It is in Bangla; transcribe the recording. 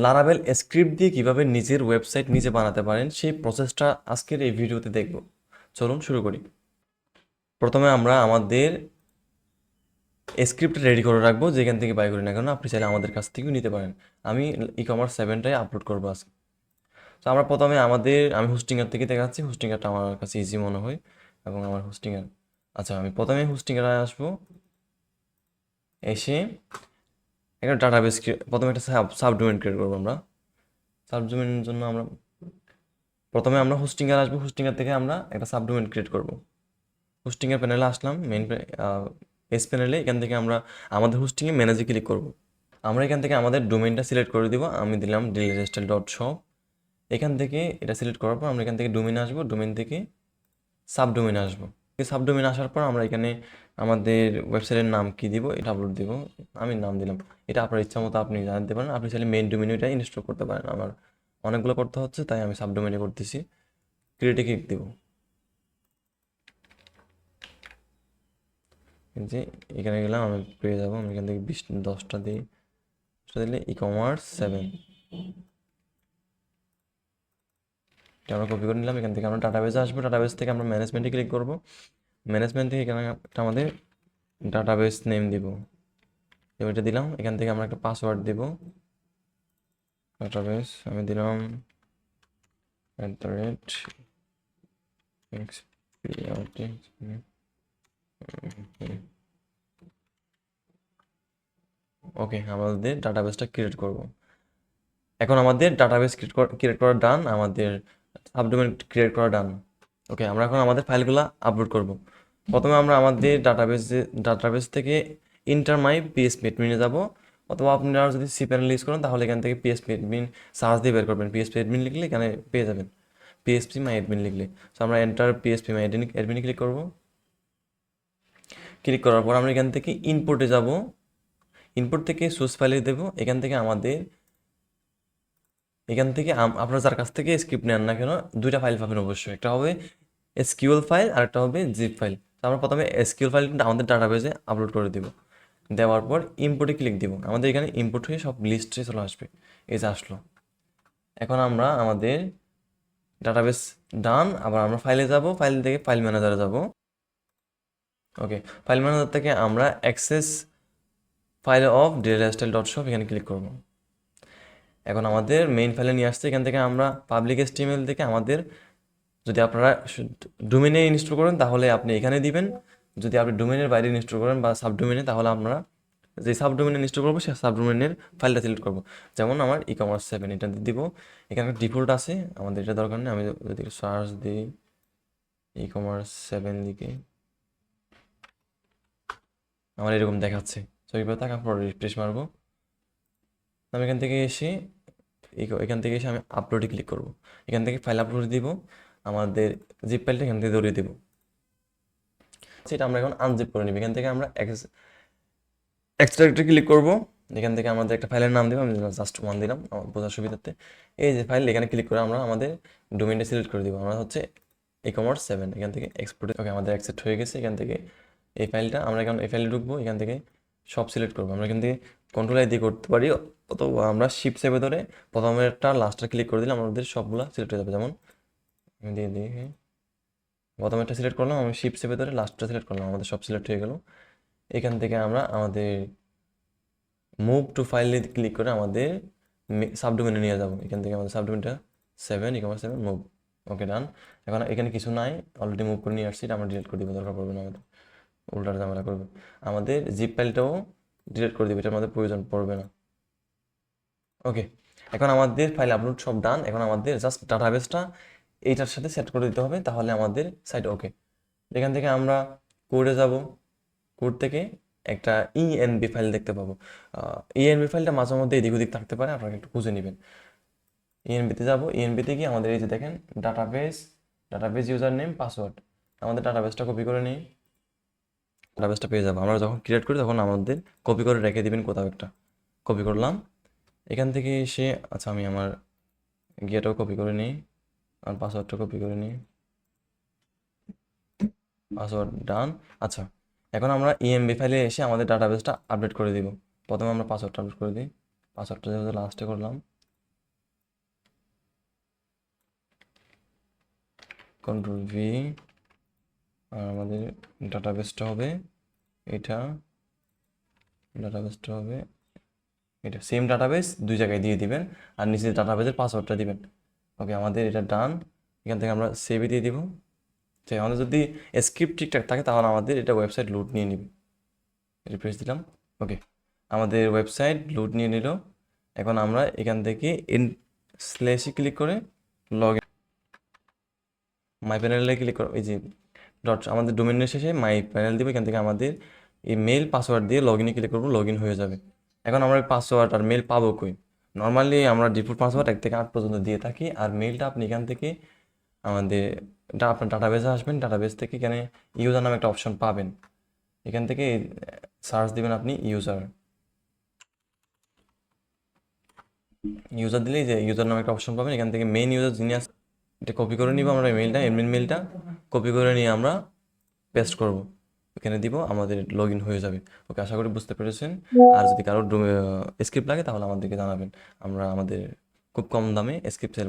লারাভেল স্ক্রিপ্ট দিয়ে কিভাবে নিজের ওয়েবসাইট নিজে বানাতে পারেন সেই প্রসেসটা আজকের এই ভিডিওতে দেখব। চলুন শুরু করি। প্রথমে আমরা আমাদের স্ক্রিপ্ট রেডি করে রাখবো, যেখান থেকে বাই করি না কেন আপনি চাইলে আমাদের কাছ থেকেও নিতে পারেন। আমি ই-কমার্স 7টাই আপলোড করবো আজকে। তো আমরা প্রথমে আমি হোস্টিংয়ার থেকে দেখাচ্ছি। হোস্টিংয়ারটা আমার কাছে ইজি মনে হয় এবং আমার হোস্টিংয়ার, আচ্ছা আমি প্রথমে হোস্টিংয়ারে আসবো। এসে একটা ডাটাবেস প্রথমে একটা সাবডোমেন ক্রিয়েট করবো আমরা। সাবডোমেনের জন্য প্রথমে আমরা হোস্টিংয়ে আসবো। হোস্টিংয়ের থেকে আমরা একটা সাবডোমেন ক্রিয়েট করব। হোস্টিংয়ের প্যানেলে আসলাম, মেইন এস প্যানেলে। এখান থেকে আমরা আমাদের হোস্টিংয়ে ম্যানেজে ক্লিক করব। আমরা এখান থেকে আমাদের ডোমেইনটা সিলেক্ট করে দিব। আমি দিলাম dailylifestyle.shop। এখান থেকে এটা সিলেক্ট করার পর আমরা এখান থেকে ডোমেইনে আসবো। ডোমেইন থেকে সাবডোমেইনে আসবো। সাবডোমেইনে আসার পর আমরা এখানে আমাদের ওয়েবসাইটের নাম কি দিব এটা আপলোড দিব। আমি নাম দিলাম। এটা আপনার ইচ্ছা মতো আপনি জানতে পারেন। আপনি চাইলে মেইন ডোমেইনে এটা ইনস্টল করতে পারেন। আমার অনেকগুলো করতে হচ্ছে তাই আমি সাবডোমেইনে করতেছি। ক্রিয়েটে ক্লিক দেবো। যে এখানে গেলাম, আমি পেয়ে যাবো। আমি এখান থেকে 10টা দিই। 10টা দিলে ই-কমার্স 7 এটা আমরা কপি করে নিলাম। এখান থেকে আমরা ডাটাবেসে আসবো। ডাটাবেস থেকে আমরা ম্যানেজমেন্টে ক্লিক করবো। ম্যানেজমেন্ট থেকে এখানে একটা আমাদের ডাটাবেস নেম দিব। এটা দিলাম। এখান থেকে আমরা একটা পাসওয়ার্ড দিব। ডাটাবেস আমি দিলাম @xprt। ওকে, আমাদের ডাটাবেসটা ক্রিয়েট করব। এখন আমাদের ডাটাবেস ক্রিয়েট করা ডান, আমাদের সাবডোমেন ক্রিয়েট করা ডান। ওকে, আমরা এখন আমাদের ফাইলগুলো আপলোড করব। প্রথমে আমরা আমাদের ডাটাবেস থেকে ইন্টার মাই পিএসপি অ্যাডমিনে যাব, অথবা আপনারা যদি সি প্যানেল ইউজ করেন তাহলে এখান থেকে পিএসপি অ্যাডমিন সার্চ দিয়ে বের করবেন। পিএসপি অ্যাডমিন লিখলে এখানে পেয়ে যাবেন, পিএসপি মাই অ্যাডমিন লিখলে। তো আমরা এন্টার পিএসপি মাই অ্যাডমিনে ক্লিক করব। ক্লিক করার পর আমরা এখান থেকে ইনপুটে যাব। ইনপুট থেকে সোর্স ফাইলে দেব। এখান থেকে আপনারা যার কাছ থেকে স্ক্রিপ্ট নেন না কেন দুইটা ফাইল পাবেন অবশ্যই। একটা হবে এসকিউএল ফাইল আর একটা হবে জিপ ফাইল। তো আমরা প্রথমে এসকিউএল ফাইলটা আমাদের ডাটাবেসে আপলোড করে দিব। দেওয়ার পর ইম্পোর্টে ক্লিক দিব। আমাদের এখানে ইম্পোর্ট হয়ে সব লিস্টে চলে আসবে। এই যে আসলো। এখন আমরা আমাদের ডাটাবেস ডান। আবার আমরা ফাইলে যাব। ফাইল থেকে ফাইল ম্যানেজারে যাব। ওকে, ফাইল ম্যানেজার থেকে আমরা অ্যাক্সেস ফাইল অফ dailylifestyle.shop এখানে ক্লিক করব। এখন আমাদের মেইন ফাইলে নিয়ে আসছে। এখান থেকে আমরা পাবলিক HTML থেকে আমাদের, যদি আপনারা ডোমেনে ইনস্টল করেন তাহলে আপনি এখানে দিবেন। যদি আপনি ডোমেনের বাইরে ইনস্টল করেন বা সাবডোমেনে, তাহলে আমরা যে সাবডোমেনে ইনস্টল করবো সেই সাবডোমেনের ফাইলটা সিলেক্ট করবো। যেমন আমার ই-কমার্স 7 এটা দিব। এখানে ডিফল্ট আছে, আমাদের এটা দরকার নেই। আমি যদি সার্চ দিই ই-কমার্স 7 লিখে, আমার এরকম দেখাচ্ছে। তো এইভাবে থাকার পর রিফ্রেশ মারবো। আমি এখান থেকে এসে আমি আপলোডে ক্লিক করব। এখান থেকে ফাইল আপলোড দিব। আমাদের জিপ ফাইলটা এখান থেকে ধরিয়ে দিব। সেটা আমরা এখন আনজিপ করে নিব। এখান থেকে আমরা এক্সট্রাক্টে ক্লিক করব। এখান থেকে আমাদের একটা ফাইলের নাম দিব। আমি জাস্ট 1 দিলাম আমার বোঝার সুবিধার্থে। এই যে ফাইল, এখানে ক্লিক করে আমরা আমাদের ডোমেইনটা সিলেক্ট করে দিব। আমরা হচ্ছে ই-কমার্স 7। এখান থেকে এক্সপোর্ট। ওকে, আমাদের অ্যাকসেপ্ট হয়ে গেছে। এখান থেকে এই ফাইলটা আমরা এখন এই ফাইলে ঢুকবো। এখান থেকে সব সিলেক্ট করবো। আমরা এখান থেকে কন্ট্রোল-I দিয়ে করতে পারি, অথবা আমরা শিফট চেপে ধরে প্রথমেরটা লাস্টটা ক্লিক করে দিলে আমাদের সবগুলো সিলেক্ট হয়ে যাবে। যেমন আমি দিয়ে দিই, প্রথমেরটা সিলেক্ট করলাম, আমি শিফট চেপে ধরে লাস্টটা সিলেক্ট করলাম, আমাদের সব সিলেক্ট হয়ে গেল। এখান থেকে আমরা আমাদের মুভ টু ফাইলে ক্লিক করে আমাদের সাবডোমেনে নিয়ে যাব। এখান থেকে আমাদের সাবডোমেনটা 7 ই-কমার্স 7 মুভ। ওকে, ডান। এখন এখানে কিছু নাই, অলরেডি মুভ করে নিয়ে আসছি। এটা আমরা ডিলিট করে দিব, দরকার পড়বে না আমাদের, উল্টার ঝামেলা করবে। আমাদের জিপ ফাইলটাও ডিলিট করে দিব, এটা আমাদের প্রয়োজন পড়বে না। ওকে, এখন আমাদের ফাইল আপলোড সব ডান। এখন আমাদের জাস্ট ডাটাবেসটা এইটার সাথে সেট করে দিতে হবে, তাহলে আমাদের সাইট ওকে। এখান থেকে আমরা কোডে যাব। কোড থেকে একটা ইএনবি ফাইল দেখতে পাবো। ইএনবি ফাইলটা মাঝে মধ্যে এদিক ওদিক থাকতে পারে, আপনারা একটু খুঁজে নেবেন। ইএনবিতে যাব। ইএনবিতে গিয়ে আমাদের এই যে দেখেন ডাটাবেস ইউজার নেম পাসওয়ার্ড, আমাদের ডাটাবেসটা কপি করে নিই। ডাটাবেসটা পেয়ে যাবো। আমরা যখন ক্রিয়েট করি তখন আমাদের কপি করে রেখে দিবেন কোথাও একটা। কপি করলাম। এখান থেকে এসে, আচ্ছা আমি আমার গিয়েটাও কপি করে নিই আর পাসওয়ার্ডটা কপি করে নিই। পাসওয়ার্ড ডান। আচ্ছা, এখন আমরা ইএমবি ফাইলে এসে আমাদের ডাটাবেসটা আপডেট করে দিব। প্রথমে আমরা পাসওয়ার্ডটা আপডেট করে দিই। পাসওয়ার্ডটা যেহেতু লাস্টে করলাম, কন্ট্রোল ভি, আর আমাদের ডাটাবেসটা হবে এটা, ডাটাবেসটা হবে এটা, সেম ডাটাবেস দুই জায়গায় দিয়ে দিবেন আর নিচে ডাটাবেসের পাসওয়ার্ডটা দিবেন। ওকে, আমাদের এটা ডান। এখান থেকে আমরা সেভে দিয়ে দিব। তো আমাদের যদি স্ক্রিপ্ট ঠিকঠাক থাকে তাহলে আমাদের এটা ওয়েবসাইট লোড নিয়ে নেবে। রিফ্রেশ দিলাম। ওকে, আমাদের ওয়েবসাইট লোড নিয়ে নিল। এখন আমরা এখান থেকে স্ল্যাশে ক্লিক করে লগ ইন, মাই প্যানেলে ক্লিক করো, এই যে ডট আমাদের ডোমেনের শেষে মাই প্যানেল দিব। এখান থেকে আমাদের এই মেল পাসওয়ার্ড দিয়ে লগ ইনে ক্লিক করবো, লগ ইন হয়ে যাবে। এখন আমরা পাসওয়ার্ড আর মেল পাবো কই? নর্মালি আমরা ডিফল্ট পাসওয়ার্ড 1 থেকে 8 পর্যন্ত দিয়ে থাকি, আর মেলটা আপনি এখান থেকে আমাদের আপনার ডাটাবেসে আসবেন, ডাটাবেস থেকে এখানে ইউজার নামে একটা অপশন পাবেন, এখান থেকে সার্চ দিবেন আপনি ইউজার, ইউজার দিলেই যে ইউজার নামে একটা অপশন পাবেন, এখান থেকে মেইন ইউজার যিনি আছে এটা কপি করে নিব আমরা, মেলটা এডমিন মেলটা কপি করে নিয়ে আমরা পেস্ট করব, এখানে দিব, আমাদের লগ ইন হয়ে যাবে। ওকে, আশা করি বুঝতে পেরেছেন। আর যদি কারোর স্ক্রিপ্ট লাগে তাহলে আমাদেরকে জানাবেন, আমরা আমাদের খুব কম দামে স্ক্রিপ্ট সেল